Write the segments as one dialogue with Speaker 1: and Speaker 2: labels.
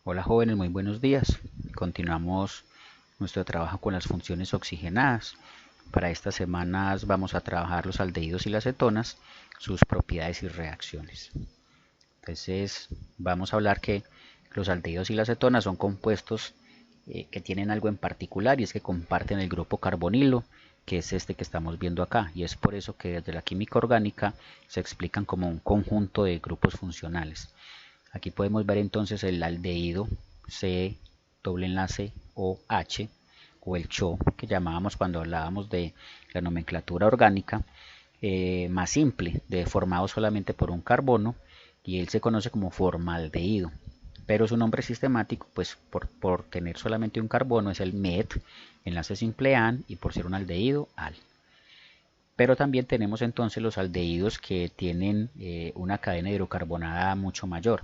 Speaker 1: Hola jóvenes, muy buenos días. Continuamos nuestro trabajo con las funciones oxigenadas. Para estas semanas vamos a trabajar los aldehídos y las cetonas, sus propiedades y reacciones. Entonces vamos a hablar que los aldehídos y las cetonas son compuestos que tienen algo en particular y es que comparten el grupo carbonilo, que es este que estamos viendo acá, y es por eso que desde la química orgánica se explican como un conjunto de grupos funcionales. Aquí podemos ver entonces el aldehído C doble enlace OH o el CHO que llamábamos cuando hablábamos de la nomenclatura orgánica, más simple, formado solamente por un carbono, y él se conoce como formaldehído. Pero su nombre sistemático, pues por tener solamente un carbono, es el MET, enlace simple AN, y por ser un aldehído, AL. Pero también tenemos entonces los aldehídos que tienen una cadena hidrocarbonada mucho mayor.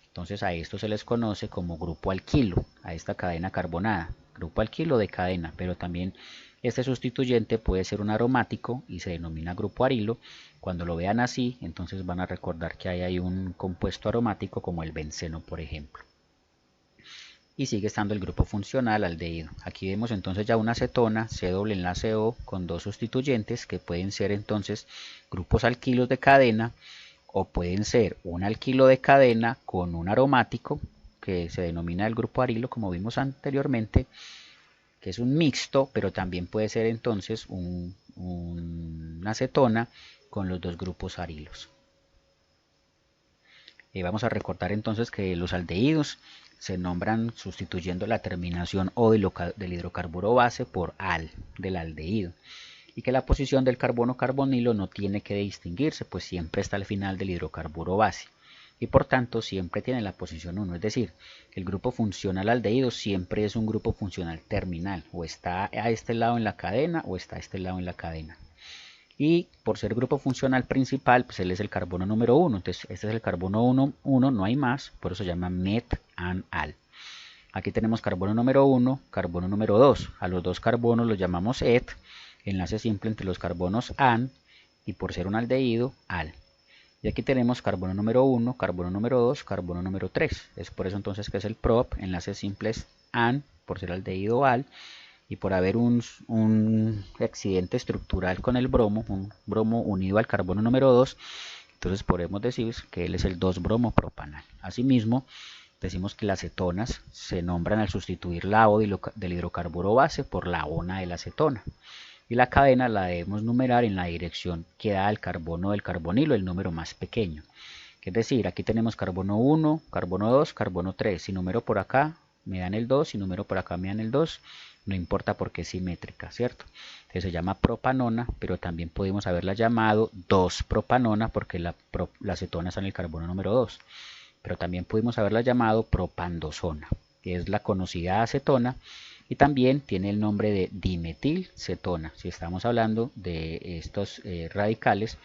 Speaker 1: Entonces a esto se les conoce como grupo alquilo, a esta cadena carbonada, grupo alquilo de cadena, pero también este sustituyente puede ser un aromático y se denomina grupo arilo. Cuando lo vean así, entonces van a recordar que ahí hay un compuesto aromático como el benceno, por ejemplo. Y sigue estando el grupo funcional aldehído. Aquí vemos entonces ya una acetona, C doble enlace O, con dos sustituyentes que pueden ser entonces grupos alquilos de cadena, o pueden ser un alquilo de cadena con un aromático que se denomina el grupo arilo, como vimos anteriormente, que es un mixto, pero también puede ser entonces una acetona con los dos grupos arilos. Vamos a recordar entonces que los aldehídos se nombran sustituyendo la terminación O del hidrocarburo base por al del aldehído, y que la posición del carbono carbonilo no tiene que distinguirse, pues siempre está al final del hidrocarburo base y por tanto siempre tiene la posición 1, es decir, el grupo funcional aldehído siempre es un grupo funcional terminal, o está a este lado en la cadena o está a este lado en la cadena. Y por ser grupo funcional principal, pues él es el carbono número 1, entonces este es el carbono 1, no hay más, por eso se llama met-an-al. Aquí tenemos carbono número 1, carbono número 2. A los dos carbonos los llamamos et, enlace simple entre los carbonos an, y por ser un aldehído, al. Y aquí tenemos carbono número 1, carbono número 2, carbono número 3. Es por eso entonces que es el prop, enlaces simples an, por ser aldehído al, y por haber un accidente estructural con el bromo, un bromo unido al carbono número 2, entonces podemos decir que él es el 2-bromo-propanal. Asimismo, decimos que las cetonas se nombran al sustituir la O del hidrocarburo base por la ONA de la acetona. Y la cadena la debemos numerar en la dirección que da el carbono del carbonilo, el número más pequeño. Es decir, aquí tenemos carbono 1, carbono 2, carbono 3. Si numero por acá me dan el 2, si numero por acá me dan el 2, no importa porque es simétrica, ¿cierto? Entonces se llama propanona, pero también podemos haberla llamado 2-propanona porque la acetona está en el carbono número 2. Pero también pudimos haberla llamado propandosona, que es la conocida acetona, y también tiene el nombre de dimetilcetona, si estamos hablando de estos radicales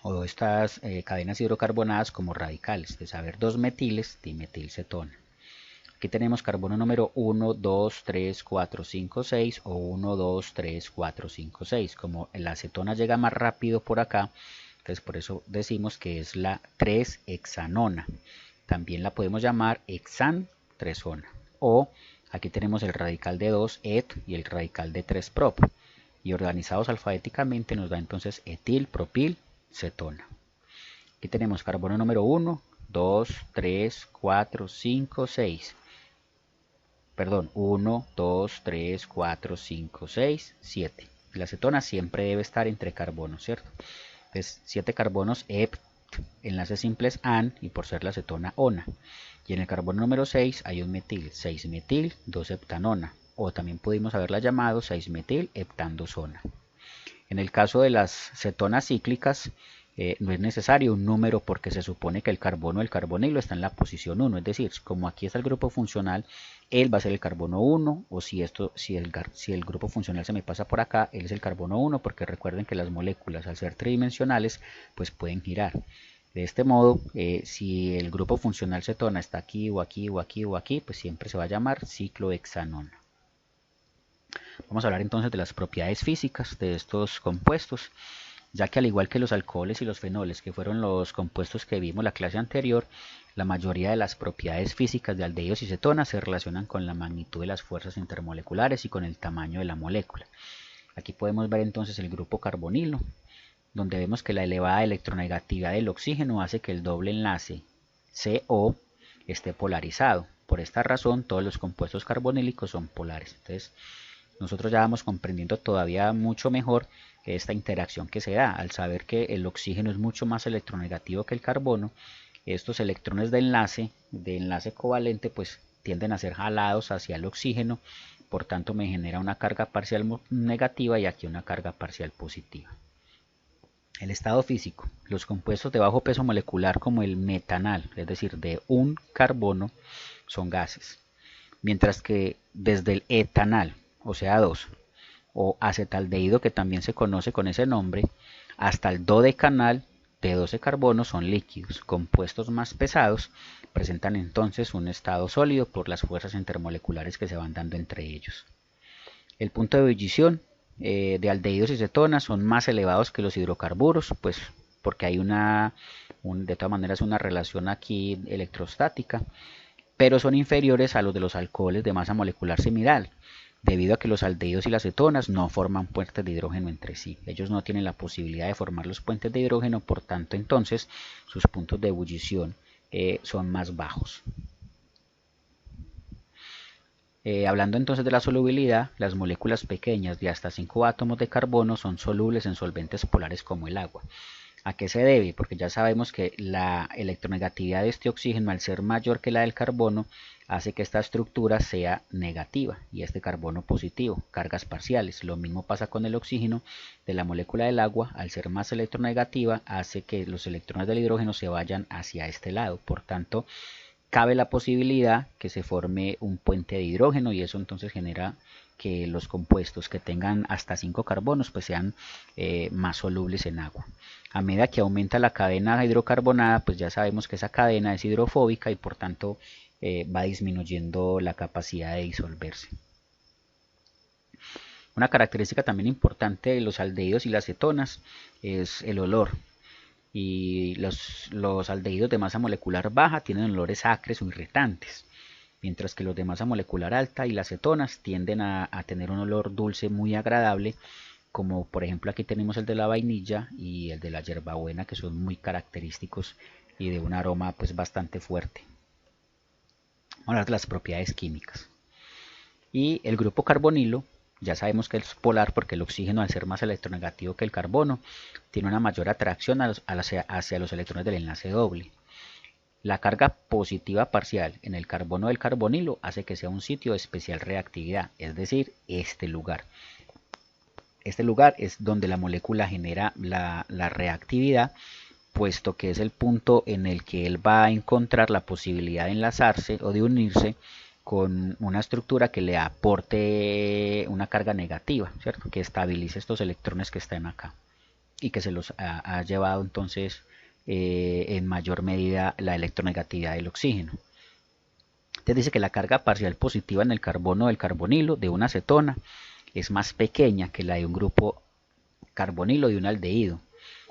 Speaker 1: o estas cadenas hidrocarbonadas como radicales, de saber dos metiles, dimetilcetona. Aquí tenemos carbono número 1, 2, 3, 4, 5, 6 o 1, 2, 3, 4, 5, 6. Como la acetona llega más rápido por acá, entonces por eso decimos que es la 3-hexanona. También la podemos llamar hexan-tresona. O aquí tenemos el radical de 2, et, y el radical de 3, prop. Y organizados alfabéticamente nos da entonces etil, propil, cetona. Aquí tenemos carbono número 1, 2, 3, 4, 5, 6. Perdón, 1, 2, 3, 4, 5, 6, 7. La acetona siempre debe estar entre carbonos, ¿cierto? Entonces, 7 carbonos ept, enlaces simples an, y por ser la acetona ona. Y en el carbono número 6 hay un metil, 6-metil, 2-heptanona, o también pudimos haberla llamado 6-metil heptandosona. En el caso de las cetonas cíclicas, no es necesario un número porque se supone que el carbono del carbonilo está en la posición 1, es decir, como aquí está el grupo funcional, él va a ser el carbono 1, o si el grupo funcional se me pasa por acá, él es el carbono 1, porque recuerden que las moléculas al ser tridimensionales pues pueden girar. De este modo, si el grupo funcional cetona está aquí o aquí o aquí o aquí, pues siempre se va a llamar ciclohexanona. Vamos a hablar entonces de las propiedades físicas de estos compuestos. ya que al igual que los alcoholes y los fenoles, que fueron los compuestos que vimos en la clase anterior, la mayoría de las propiedades físicas de aldehídos y cetonas se relacionan con la magnitud de las fuerzas intermoleculares y con el tamaño de la molécula. Aquí podemos ver entonces el grupo carbonilo, donde vemos que la elevada electronegatividad del oxígeno hace que el doble enlace CO esté polarizado. Por esta razón, todos los compuestos carbonílicos son polares. Entonces, nosotros ya vamos comprendiendo todavía mucho mejor esta interacción que se da al saber que el oxígeno es mucho más electronegativo que el carbono. Estos electrones de enlace covalente, pues tienden a ser jalados hacia el oxígeno, por tanto me genera una carga parcial negativa y aquí una carga parcial positiva. El estado físico. Los compuestos de bajo peso molecular como el metanal, es decir, de un carbono, son gases. Mientras que desde el etanal, o sea 2, o acetaldehído, que también se conoce con ese nombre, hasta el dodecanal de 12 carbonos son líquidos. Compuestos más pesados presentan entonces un estado sólido por las fuerzas intermoleculares que se van dando entre ellos. El punto de ebullición de aldehídos y cetonas son más elevados que los hidrocarburos, pues porque hay de todas maneras una relación aquí electrostática, pero son inferiores a los de los alcoholes de masa molecular similar, debido a que los aldehídos y las cetonas no forman puentes de hidrógeno entre sí. Ellos no tienen la posibilidad de formar los puentes de hidrógeno, por tanto entonces sus puntos de ebullición son más bajos. Hablando entonces de la solubilidad, las moléculas pequeñas de hasta 5 átomos de carbono son solubles en solventes polares como el agua. ¿A qué se debe? Porque ya sabemos que la electronegatividad de este oxígeno, al ser mayor que la del carbono, hace que esta estructura sea negativa y este carbono positivo, cargas parciales. Lo mismo pasa con el oxígeno de la molécula del agua, al ser más electronegativa, hace que los electrones del hidrógeno se vayan hacia este lado. Por tanto, cabe la posibilidad que se forme un puente de hidrógeno y eso entonces genera que los compuestos que tengan hasta 5 carbonos pues sean más solubles en agua. A medida que aumenta la cadena hidrocarbonada, pues ya sabemos que esa cadena es hidrofóbica y por tanto va disminuyendo la capacidad de disolverse. Una característica también importante de los aldehídos y las cetonas es el olor. Y los aldehídos de masa molecular baja tienen olores acres o irritantes, mientras que los de masa molecular alta y las cetonas tienden a tener un olor dulce muy agradable, como por ejemplo aquí tenemos el de la vainilla y el de la hierbabuena, que son muy característicos y de un aroma pues bastante fuerte. Vamos a hablar de las propiedades químicas. Y el grupo carbonilo, ya sabemos que es polar porque el oxígeno, al ser más electronegativo que el carbono, tiene una mayor atracción hacia los electrones del enlace doble. La carga positiva parcial en el carbono del carbonilo hace que sea un sitio de especial reactividad, es decir, este lugar. Este lugar es donde la molécula genera la reactividad, puesto que es el punto en el que él va a encontrar la posibilidad de enlazarse o de unirse con una estructura que le aporte una carga negativa, ¿cierto? Que estabilice estos electrones que están acá y que se los ha llevado entonces en mayor medida la electronegatividad del oxígeno. Entonces dice que la carga parcial positiva en el carbono del carbonilo de una cetona es más pequeña que la de un grupo carbonilo de un aldehído,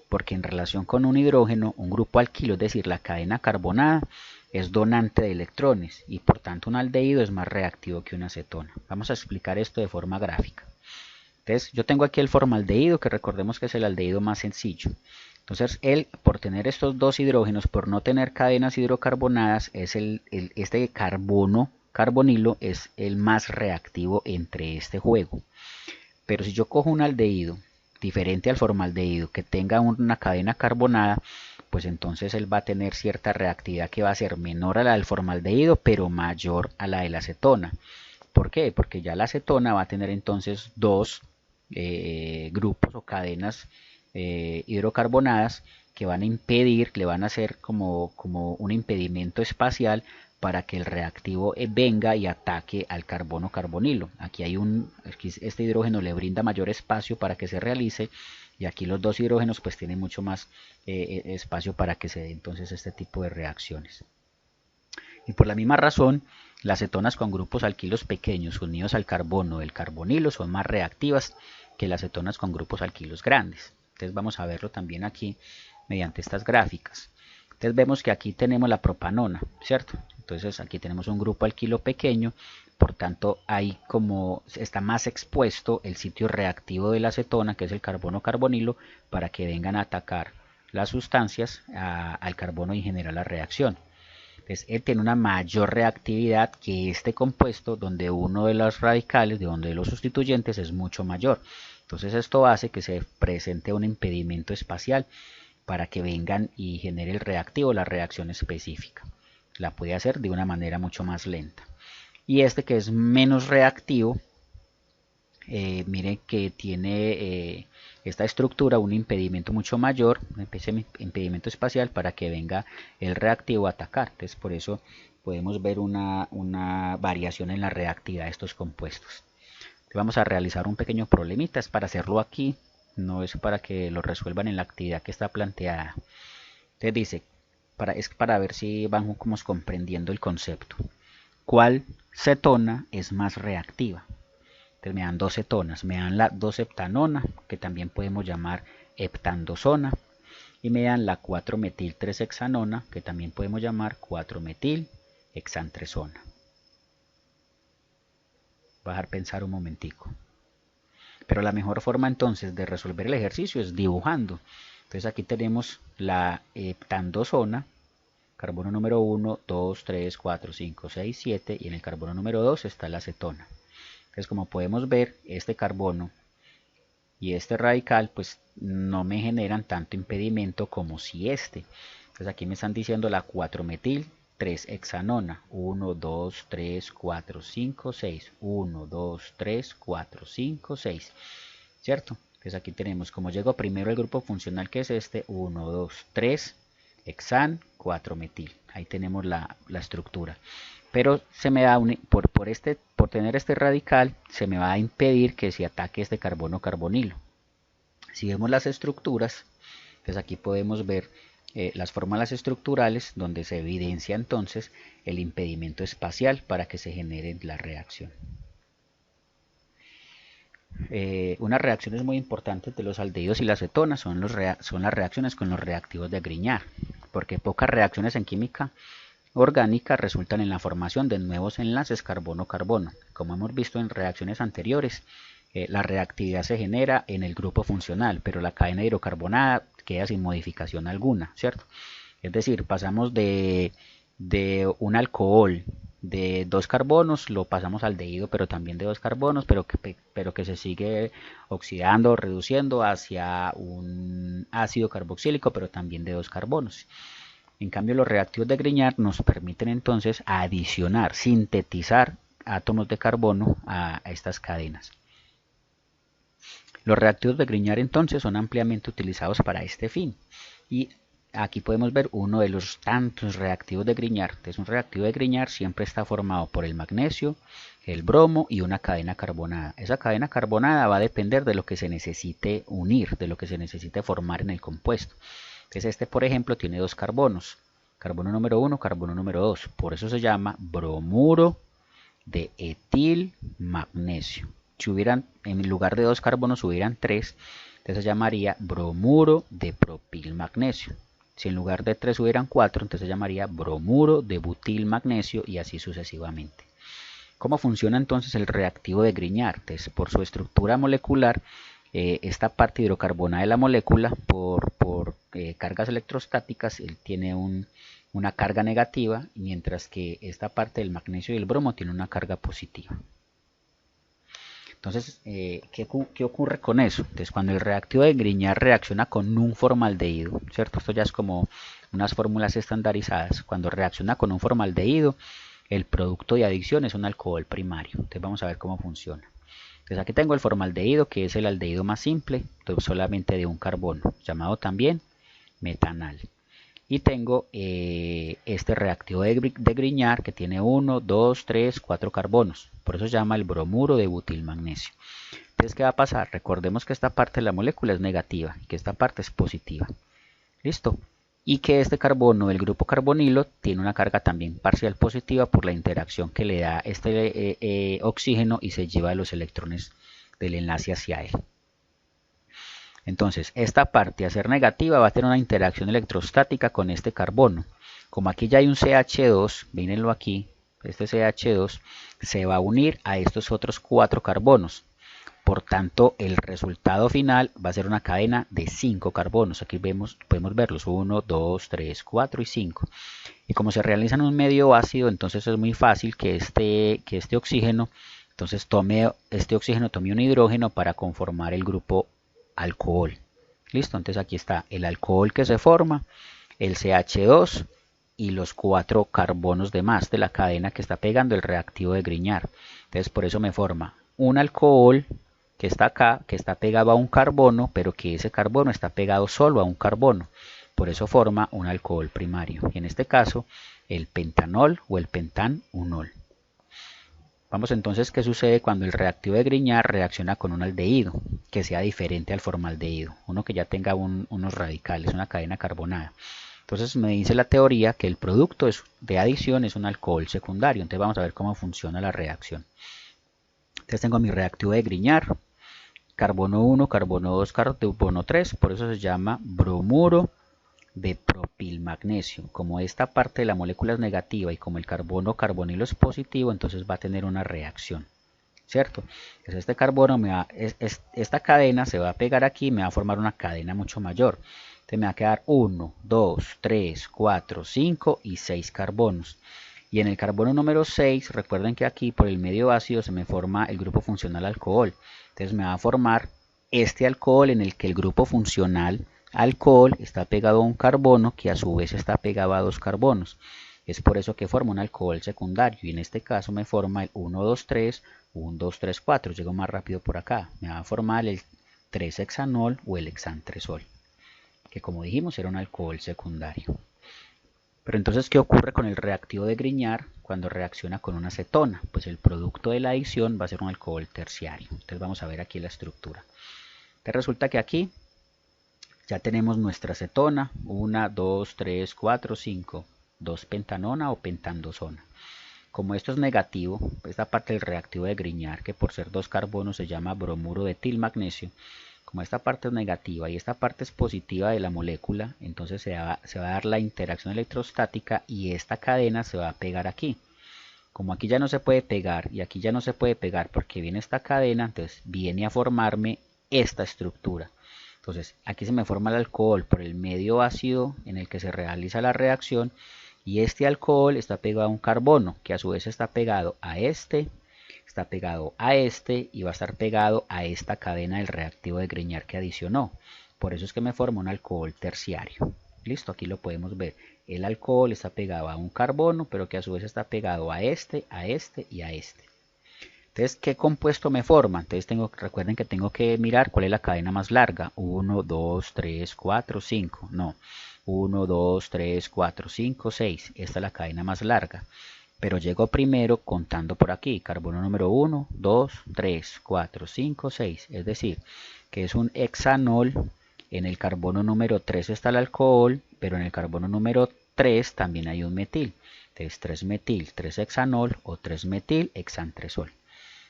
Speaker 1: porque en relación con un hidrógeno, un grupo alquilo, es decir, la cadena carbonada, es donante de electrones y por tanto un aldehído es más reactivo que una cetona. Vamos a explicar esto de forma gráfica. Entonces yo tengo aquí el formaldehído, que recordemos que es el aldehído más sencillo. Entonces él, por tener estos dos hidrógenos, por no tener cadenas hidrocarbonadas, este carbonilo es el más reactivo entre este juego. Pero si yo cojo un aldehído diferente al formaldehído que tenga una cadena carbonada, pues entonces él va a tener cierta reactividad que va a ser menor a la del formaldehído, pero mayor a la de la acetona. ¿Por qué? Porque ya la acetona va a tener entonces dos grupos o cadenas hidrocarbonadas que van a impedir, le van a hacer como un impedimento espacial para que el reactivo venga y ataque al carbono carbonilo. Aquí este hidrógeno le brinda mayor espacio para que se realice y aquí los dos hidrógenos pues tienen mucho más espacio para que se dé entonces este tipo de reacciones. Y por la misma razón, las cetonas con grupos alquilos pequeños unidos al carbono del carbonilo son más reactivas que las cetonas con grupos alquilos grandes. Entonces vamos a verlo también aquí mediante estas gráficas. Entonces vemos que aquí tenemos la propanona, ¿cierto? Entonces aquí tenemos un grupo alquilo pequeño, por tanto ahí como está más expuesto el sitio reactivo de la acetona, que es el carbono carbonilo, para que vengan a atacar las sustancias al carbono y generar la reacción. Entonces él tiene una mayor reactividad que este compuesto, donde uno de los radicales, de donde los sustituyentes es mucho mayor. Entonces esto hace que se presente un impedimento espacial para que vengan y genere el reactivo la reacción específica. La puede hacer de una manera mucho más lenta. Y este que es menos reactivo, miren que tiene esta estructura un impedimento mucho mayor, un impedimento espacial para que venga el reactivo a atacar. Entonces por eso podemos ver una variación en la reactividad de estos compuestos. Vamos a realizar un pequeño problemita, es para hacerlo aquí, no es para que lo resuelvan en la actividad que está planteada. Entonces dice, es para ver si vamos comprendiendo el concepto. ¿Cuál cetona es más reactiva? Entonces me dan dos cetonas, me dan la 2-heptanona, que también podemos llamar heptandosona, y me dan la 4-metil-3-hexanona, que también podemos llamar 4-metil-hexantresona. Voy a dejar pensar un momentico. Pero la mejor forma entonces de resolver el ejercicio es dibujando. Entonces aquí tenemos la heptandosona, carbono número 1, 2, 3, 4, 5, 6, 7, y en el carbono número 2 está la acetona. Entonces como podemos ver, este carbono y este radical pues no me generan tanto impedimento como si este. Entonces aquí me están diciendo la 4-metil 3-hexanona, 1, 2, 3, 4, 5, 6, 1, 2, 3, 4, 5, 6, ¿cierto? Entonces aquí tenemos, como llegó primero el grupo funcional que es este, 1, 2, 3, hexan, 4-metil, ahí tenemos la estructura. Pero se me da por tener este radical, se me va a impedir que se ataque este carbono carbonilo. Si vemos las estructuras, pues aquí podemos ver las fórmulas estructurales donde se evidencia entonces el impedimento espacial para que se genere la reacción. Unas reacciones muy importantes de los aldehídos y las cetonas son las reacciones con los reactivos de Grignard, porque pocas reacciones en química orgánica resultan en la formación de nuevos enlaces carbono-carbono. Como hemos visto en reacciones anteriores, la reactividad se genera en el grupo funcional, pero la cadena hidrocarbonada queda sin modificación alguna, ¿cierto? Es decir, pasamos de un alcohol de 2 carbonos, lo pasamos al aldehído, pero también de 2 carbonos, pero que se sigue oxidando, reduciendo hacia un ácido carboxílico, pero también de 2 carbonos. En cambio, los reactivos de Grignard nos permiten entonces adicionar, sintetizar átomos de carbono a estas cadenas. Los reactivos de Grignard entonces son ampliamente utilizados para este fin. Y aquí podemos ver uno de los tantos reactivos de Grignard. Entonces, un reactivo de Grignard siempre está formado por el magnesio, el bromo y una cadena carbonada. Esa cadena carbonada va a depender de lo que se necesite unir, de lo que se necesite formar en el compuesto. Entonces este, por ejemplo, tiene 2 carbonos, carbono número 1, carbono número 2, por eso se llama bromuro de etil magnesio. Si hubieran, en lugar de 2 carbonos hubieran 3, entonces se llamaría bromuro de propil magnesio. Si en lugar de 3 hubieran 4, entonces se llamaría bromuro de butil magnesio y así sucesivamente. ¿Cómo funciona entonces el reactivo de Grignard? Entonces, por su estructura molecular, esta parte hidrocarbonada de la molécula por cargas electrostáticas, él tiene una carga negativa, mientras que esta parte del magnesio y el bromo tiene una carga positiva. Entonces, ¿qué ocurre con eso? Entonces, cuando el reactivo de Grignard reacciona con un formaldehído, ¿cierto? Esto ya es como unas fórmulas estandarizadas. Cuando reacciona con un formaldehído, el producto de adición es un alcohol primario. Entonces, vamos a ver cómo funciona. Entonces aquí tengo el formaldehído, que es el aldehído más simple, solamente de un carbono, llamado también metanal. Y tengo este reactivo de Grignard que tiene 1, 2, 3, 4 carbonos. Por eso se llama el bromuro de butilmagnesio. Entonces, ¿qué va a pasar? Recordemos que esta parte de la molécula es negativa, que esta parte es positiva. ¿Listo? Y que este carbono, el grupo carbonilo, tiene una carga también parcial positiva por la interacción que le da este oxígeno y se lleva los electrones del enlace hacia él. Entonces, esta parte, a ser negativa, va a tener una interacción electrostática con este carbono. Como aquí ya hay un CH2, mírenlo aquí, este CH2 se va a unir a estos otros 4 carbonos. Por tanto, el resultado final va a ser una cadena de 5 carbonos. Aquí podemos verlos, 1, 2, 3, 4 y 5. Y como se realiza en un medio ácido, entonces es muy fácil que este oxígeno, entonces tome un hidrógeno para conformar el grupo alcohol. Listo, entonces aquí está el alcohol que se forma, el CH2 y los 4 carbonos de más de la cadena que está pegando el reactivo de Grignard. Entonces por eso me forma un alcohol que está acá, que está pegado a un carbono, pero que ese carbono está pegado solo a un carbono. Por eso forma un alcohol primario. Y en este caso, el pentanol o el pentanunol. Vamos entonces, ¿qué sucede cuando el reactivo de Grignard reacciona con un aldehído que sea diferente al formaldehído? Uno que ya tenga unos radicales, una cadena carbonada. Entonces me dice la teoría que el producto de adición es un alcohol secundario. Entonces vamos a ver cómo funciona la reacción. Entonces tengo mi reactivo de Grignard, carbono 1, carbono 2, carbono 3, por eso se llama bromuro de propilmagnesio. Como esta parte de la molécula es negativa y como el carbono carbonilo es positivo, entonces va a tener una reacción, ¿cierto? Entonces este carbono, esta cadena se va a pegar aquí y me va a formar una cadena mucho mayor. Entonces me va a quedar 1, 2, 3, 4, 5 y 6 carbonos. Y en el carbono número 6, recuerden que aquí por el medio ácido se me forma el grupo funcional alcohol. Entonces me va a formar este alcohol en el que el grupo funcional alcohol está pegado a un carbono que a su vez está pegado a 2 carbonos. Es por eso que forma un alcohol secundario y en este caso me forma el 1, 2, 3, 1, 2, 3, 4. Llego más rápido por acá. Me va a formar el 3-hexanol o el hexantresol, que como dijimos era un alcohol secundario. Pero entonces, ¿qué ocurre con el reactivo de Grignard cuando reacciona con una acetona? Pues el producto de la adición va a ser un alcohol terciario. Entonces vamos a ver aquí la estructura. Entonces resulta que aquí ya tenemos nuestra acetona, 1, 2, 3, 4, 5, 2-pentanona o pentandosona. Como esto es negativo, esta parte del reactivo de Grignard, que por ser 2 carbonos se llama bromuro de etilmagnesio, como esta parte es negativa y esta parte es positiva de la molécula, entonces se va a dar la interacción electrostática y esta cadena se va a pegar aquí. Como aquí ya no se puede pegar y aquí ya no se puede pegar porque viene esta cadena, entonces viene a formarme esta estructura. Entonces aquí se me forma el alcohol por el medio ácido en el que se realiza la reacción y este alcohol está pegado a un carbono que a su vez está pegado a este, está pegado a este y va a estar pegado a esta cadena del reactivo de Grignard que adicionó. Por eso es que me forma un alcohol terciario. Listo, aquí lo podemos ver. El alcohol está pegado a un carbono, pero que a su vez está pegado a este y a este. Entonces, ¿qué compuesto me forma? Entonces, recuerden que tengo que mirar cuál es la cadena más larga. 1, 2, 3, 4, 5. No. 1, 2, 3, 4, 5, 6. Esta es la cadena más larga. Pero llego primero contando por aquí. Carbono número 1, 2, 3, 4, 5, 6. Es decir, que es un hexanol. En el carbono número 3 está el alcohol, pero en el carbono número 3 también hay un metil. Entonces 3-metil, 3-hexanol o 3-metil hexantresol,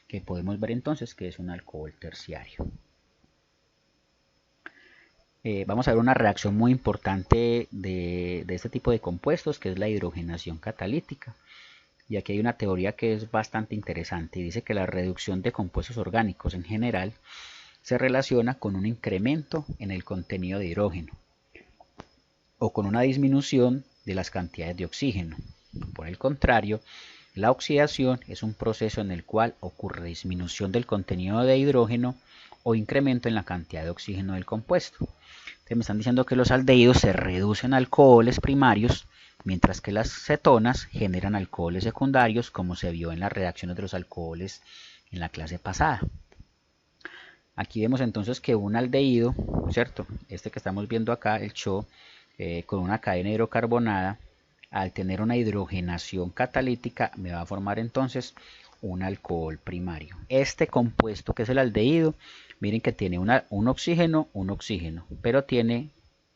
Speaker 1: que podemos ver entonces que es un alcohol terciario. Vamos a ver una reacción muy importante de este tipo de compuestos, que es la hidrogenación catalítica. Y aquí hay una teoría que es bastante interesante y dice que la reducción de compuestos orgánicos en general se relaciona con un incremento en el contenido de hidrógeno o con una disminución de las cantidades de oxígeno. Por el contrario, la oxidación es un proceso en el cual ocurre disminución del contenido de hidrógeno o incremento en la cantidad de oxígeno del compuesto. Entonces me están diciendo que los aldehídos se reducen a alcoholes primarios, mientras que las cetonas generan alcoholes secundarios, como se vio en las reacciones de los alcoholes en la clase pasada. Aquí vemos entonces que un aldehído, ¿cierto? Este que estamos viendo acá, el CHO, con una cadena hidrocarbonada, al tener una hidrogenación catalítica, me va a formar entonces un alcohol primario. Este compuesto que es el aldehído, miren que tiene un oxígeno, pero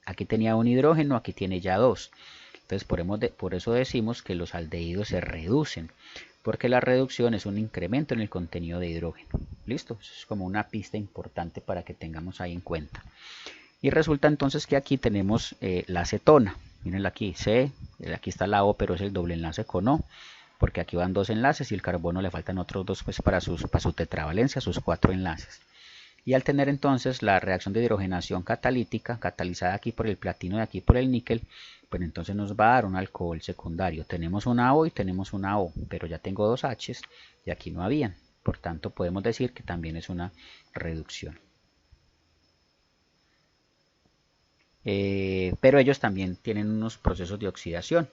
Speaker 1: aquí tenía un hidrógeno, aquí tiene ya dos. Entonces por eso decimos que los aldehídos se reducen, porque la reducción es un incremento en el contenido de hidrógeno. ¿Listo? Eso es como una pista importante para que tengamos ahí en cuenta. Y resulta entonces que aquí tenemos la acetona. Miren aquí, aquí está la O, pero es el doble enlace con O, porque aquí van dos enlaces y el carbono le faltan otros dos pues, para su tetravalencia, sus 4 enlaces. Y al tener entonces la reacción de hidrogenación catalítica, catalizada aquí por el platino y aquí por el níquel, pues entonces nos va a dar un alcohol secundario. Tenemos una O y tenemos una O, pero ya tengo dos H's y aquí no habían. Por tanto, podemos decir que también es una reducción. Pero ellos también tienen unos procesos de oxidación.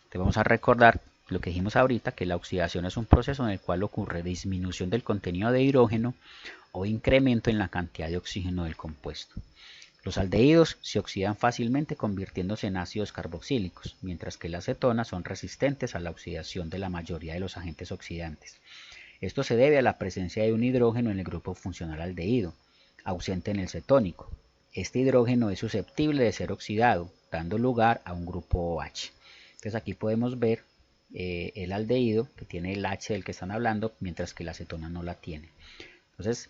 Speaker 1: Te vamos a recordar lo que dijimos ahorita, que la oxidación es un proceso en el cual ocurre disminución del contenido de hidrógeno o incremento en la cantidad de oxígeno del compuesto. Los aldehídos se oxidan fácilmente convirtiéndose en ácidos carboxílicos, mientras que las cetonas son resistentes a la oxidación de la mayoría de los agentes oxidantes. Esto se debe a la presencia de un hidrógeno en el grupo funcional aldehído, ausente en el cetónico. Este hidrógeno es susceptible de ser oxidado, dando lugar a un grupo OH. Entonces aquí podemos ver el aldehído que tiene el H del que están hablando, mientras que la acetona no la tiene. Entonces,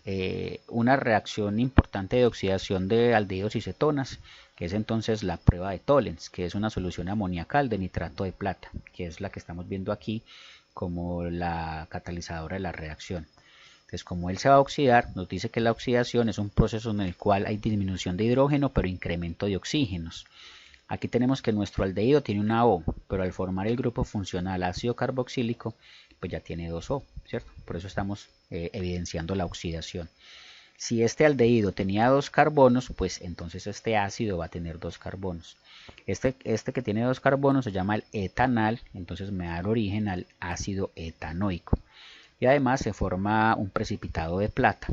Speaker 1: una reacción importante de oxidación de aldehídos y cetonas, que es entonces la prueba de Tollens, que es una solución amoniacal de nitrato de plata, que es la que estamos viendo aquí como la catalizadora de la reacción. Entonces, como él se va a oxidar, nos dice que la oxidación es un proceso en el cual hay disminución de hidrógeno, pero incremento de oxígenos. Aquí tenemos que nuestro aldehído tiene una O, pero al formar el grupo funcional ácido carboxílico, pues ya tiene dos O, ¿cierto? Por eso estamos evidenciando la oxidación. Si este aldehído tenía dos carbonos, pues entonces este ácido va a tener dos carbonos. Este que tiene dos carbonos se llama el etanal, entonces me da origen al ácido etanoico. Y además se forma un precipitado de plata,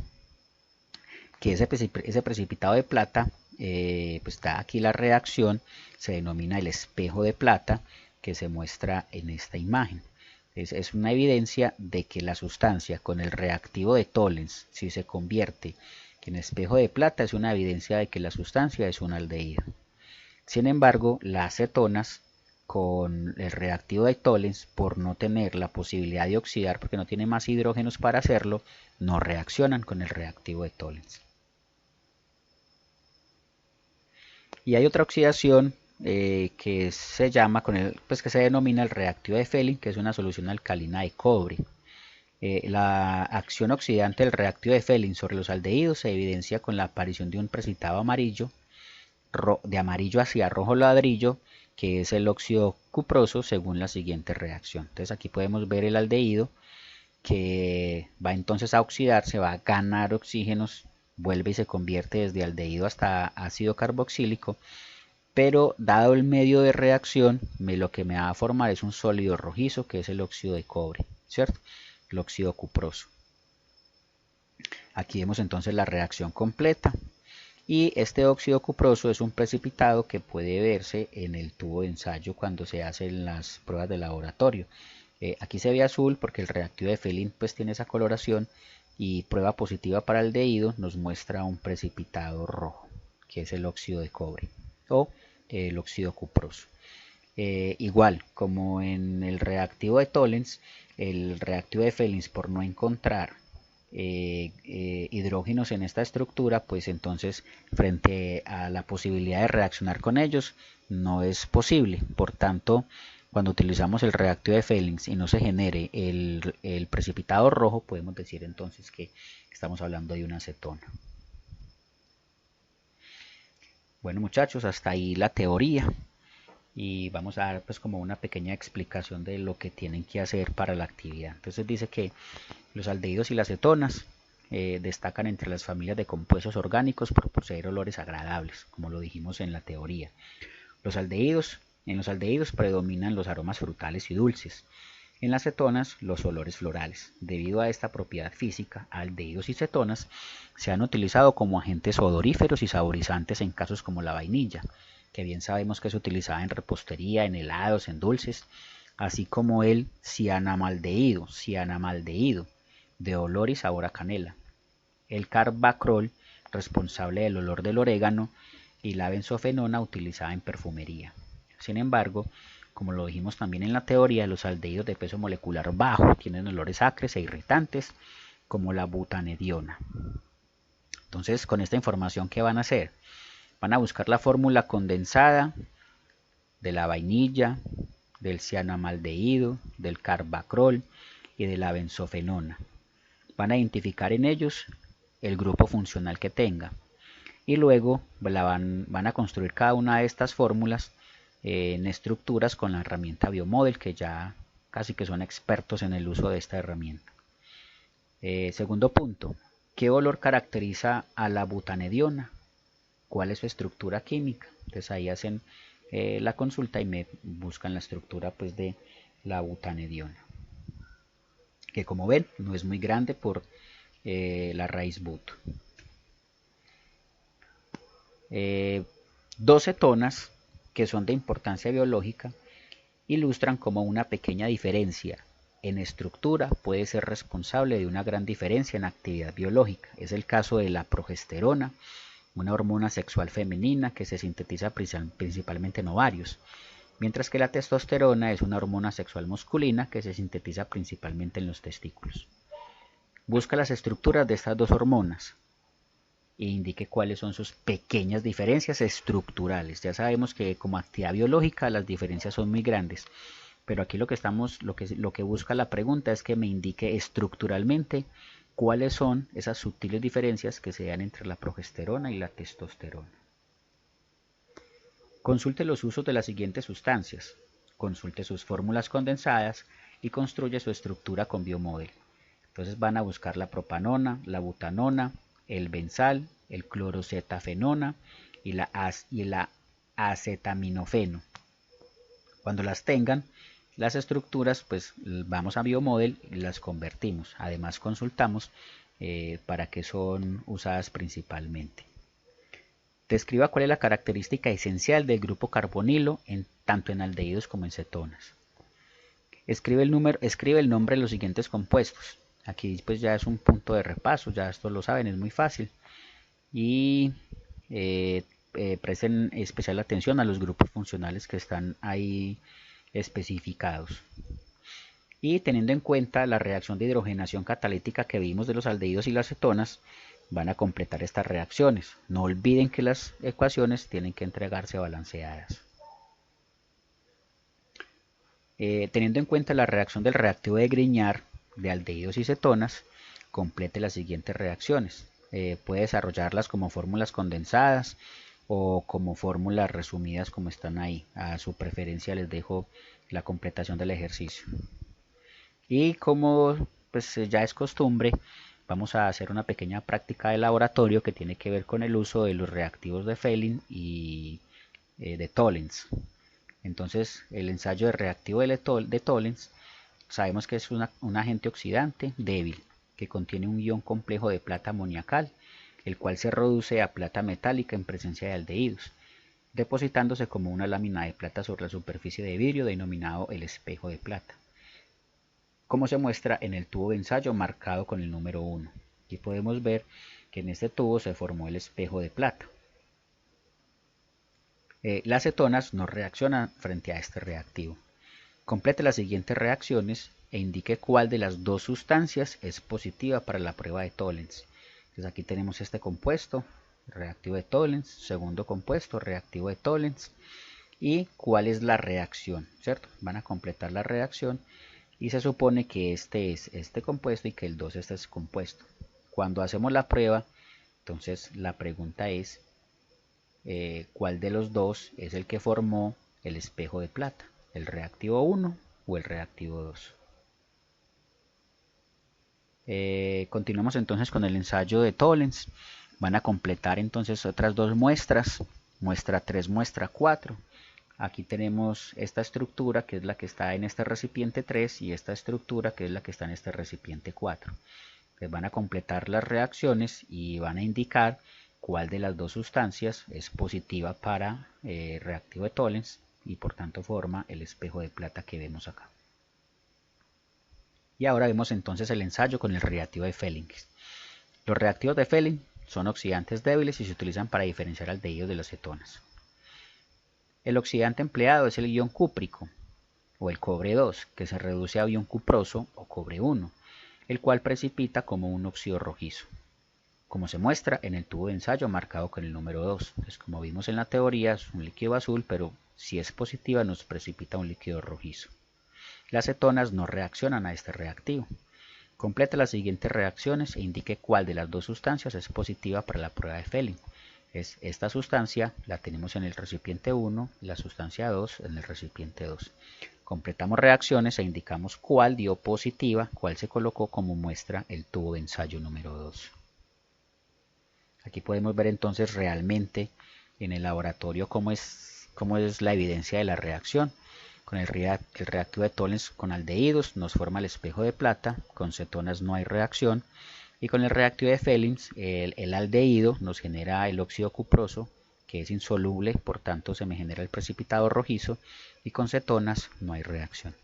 Speaker 1: que ese precipitado de plata, pues está aquí la reacción, se denomina el espejo de plata, que se muestra en esta imagen. Es una evidencia de que la sustancia con el reactivo de Tollens, si se convierte en espejo de plata, es una evidencia de que la sustancia es un aldehído. Sin embargo, las cetonas con el reactivo de Tollens, por no tener la posibilidad de oxidar, porque no tiene más hidrógenos para hacerlo, no reaccionan con el reactivo de Tollens. Y hay otra oxidación que se llama, que se denomina el reactivo de Fehling, que es una solución alcalina de cobre. La acción oxidante del reactivo de Fehling sobre los aldehídos se evidencia con la aparición de un precipitado amarillo, de amarillo hacia rojo ladrillo, que es el óxido cuproso según la siguiente reacción. Entonces aquí podemos ver el aldehído que va entonces a oxidarse, va a ganar oxígenos, vuelve y se convierte desde aldehído hasta ácido carboxílico, pero dado el medio de reacción, lo que me va a formar es un sólido rojizo, que es el óxido de cobre, ¿cierto? El óxido cuproso. Aquí vemos entonces la reacción completa. Y este óxido cuproso es un precipitado que puede verse en el tubo de ensayo cuando se hacen las pruebas de laboratorio. Aquí se ve azul porque el reactivo de Fehling pues tiene esa coloración, y prueba positiva para el aldehído nos muestra un precipitado rojo, que es el óxido de cobre o el óxido cuproso. Igual como en el reactivo de Tollens, el reactivo de Fehling, por no encontrar hidrógenos en esta estructura, pues entonces frente a la posibilidad de reaccionar con ellos no es posible. Por tanto, cuando utilizamos el reactivo de Fehling y no se genere el precipitado rojo, podemos decir entonces que estamos hablando de una acetona. Bueno muchachos, hasta ahí la teoría. Y vamos a dar pues como una pequeña explicación de lo que tienen que hacer para la actividad. Entonces dice que los aldehídos y las cetonas destacan entre las familias de compuestos orgánicos por poseer olores agradables, como lo dijimos en la teoría. En los aldehídos predominan los aromas frutales y dulces. En las cetonas, los olores florales. Debido a esta propiedad física, aldehídos y cetonas se han utilizado como agentes odoríferos y saborizantes en casos como la vainilla, que bien sabemos que es utilizada en repostería, en helados, en dulces, así como el cianamaldehído, de olor y sabor a canela, el carbacrol, responsable del olor del orégano, y la benzofenona, utilizada en perfumería. Sin embargo, como lo dijimos también en la teoría, los aldehídos de peso molecular bajo tienen olores acres e irritantes, como la butanediona. Entonces, con esta información, ¿qué van a hacer? Van a buscar la fórmula condensada de la vainilla, del cianoamaldehído, del carbacrol y de la benzofenona. Van a identificar en ellos el grupo funcional que tenga y luego van a construir cada una de estas fórmulas en estructuras con la herramienta Biomodel, que ya casi que son expertos en el uso de esta herramienta. Segundo punto, ¿qué olor caracteriza a la butanediona? ¿Cuál es su estructura química? Entonces ahí hacen la consulta y me buscan la estructura pues de la butanediona, que como ven no es muy grande por la raíz but. Dos cetonas que son de importancia biológica ilustran cómo una pequeña diferencia en estructura puede ser responsable de una gran diferencia en actividad biológica. Es el caso de la progesterona, una hormona sexual femenina que se sintetiza principalmente en ovarios, mientras que la testosterona es una hormona sexual masculina que se sintetiza principalmente en los testículos. Busca las estructuras de estas dos hormonas e indique cuáles son sus pequeñas diferencias estructurales. Ya sabemos que como actividad biológica las diferencias son muy grandes, pero aquí lo que busca la pregunta es que me indique estructuralmente cuáles son esas sutiles diferencias que se dan entre la progesterona y la testosterona. Consulte los usos de las siguientes sustancias, consulte sus fórmulas condensadas y construye su estructura con Biomodel. Entonces van a buscar la propanona, la butanona, el benzal, el clorocetafenona y la acetaminofeno. Cuando las tengan, las estructuras, pues vamos a Biomodel y las convertimos. Además consultamos para qué son usadas principalmente. Describa cuál es la característica esencial del grupo carbonilo tanto en aldehídos como en cetonas. Escribe el nombre de los siguientes compuestos. Aquí pues ya es un punto de repaso, ya esto lo saben, es muy fácil. Y presten especial atención a los grupos funcionales que están ahí especificados. Y teniendo en cuenta la reacción de hidrogenación catalítica que vimos de los aldehídos y las cetonas, van a completar estas reacciones. No olviden que las ecuaciones tienen que entregarse balanceadas. Teniendo en cuenta la reacción del reactivo de Grignard de aldehídos y cetonas, complete las siguientes reacciones. Puede desarrollarlas como fórmulas condensadas o como fórmulas resumidas como están ahí. A su preferencia les dejo la completación del ejercicio. Y como pues ya es costumbre, vamos a hacer una pequeña práctica de laboratorio que tiene que ver con el uso de los reactivos de Fehling y de Tollens. Entonces, el ensayo de reactivo de Tollens sabemos que es un agente oxidante débil que contiene un ion complejo de plata amoniacal, el cual se reduce a plata metálica en presencia de aldehídos, depositándose como una lámina de plata sobre la superficie de vidrio denominado el espejo de plata, como se muestra en el tubo de ensayo marcado con el número 1. Aquí podemos ver que en este tubo se formó el espejo de plata. Las cetonas no reaccionan frente a este reactivo. Complete las siguientes reacciones e indique cuál de las dos sustancias es positiva para la prueba de Tollens. Entonces aquí tenemos este compuesto, reactivo de Tollens, segundo compuesto, reactivo de Tollens, y cuál es la reacción, ¿cierto? Van a completar la reacción y se supone que este es este compuesto y que el 2 es este compuesto. Cuando hacemos la prueba, entonces la pregunta es cuál de los dos es el que formó el espejo de plata, el reactivo 1 o el reactivo 2. Continuamos entonces con el ensayo de Tollens. Van a completar entonces otras dos muestras, muestra 3, muestra 4. Aquí tenemos esta estructura que es la que está en este recipiente 3 y esta estructura que es la que está en este recipiente 4. Entonces van a completar las reacciones y van a indicar cuál de las dos sustancias es positiva para reactivo de Tollens y por tanto forma el espejo de plata que vemos acá. Y ahora vemos entonces el ensayo con el reactivo de Fehling. Los reactivos de Fehling son oxidantes débiles y se utilizan para diferenciar aldehídos de las cetonas. El oxidante empleado es el ion cúprico, o el cobre 2, que se reduce a ion cuproso o cobre 1, el cual precipita como un óxido rojizo, como se muestra en el tubo de ensayo marcado con el número 2. Entonces, como vimos en la teoría, es un líquido azul, pero si es positiva nos precipita un líquido rojizo. Las cetonas no reaccionan a este reactivo. Complete las siguientes reacciones e indique cuál de las dos sustancias es positiva para la prueba de Fehling. Esta sustancia la tenemos en el recipiente 1 y la sustancia 2 en el recipiente 2. Completamos reacciones e indicamos cuál dio positiva, cuál se colocó como muestra el tubo de ensayo número 2. Aquí podemos ver entonces realmente en el laboratorio cómo es la evidencia de la reacción. Con el reactivo de Tollens con aldehídos nos forma el espejo de plata, con cetonas no hay reacción, y con el reactivo de Fehling el aldehído nos genera el óxido cuproso, que es insoluble, por tanto se me genera el precipitado rojizo, y con cetonas no hay reacción.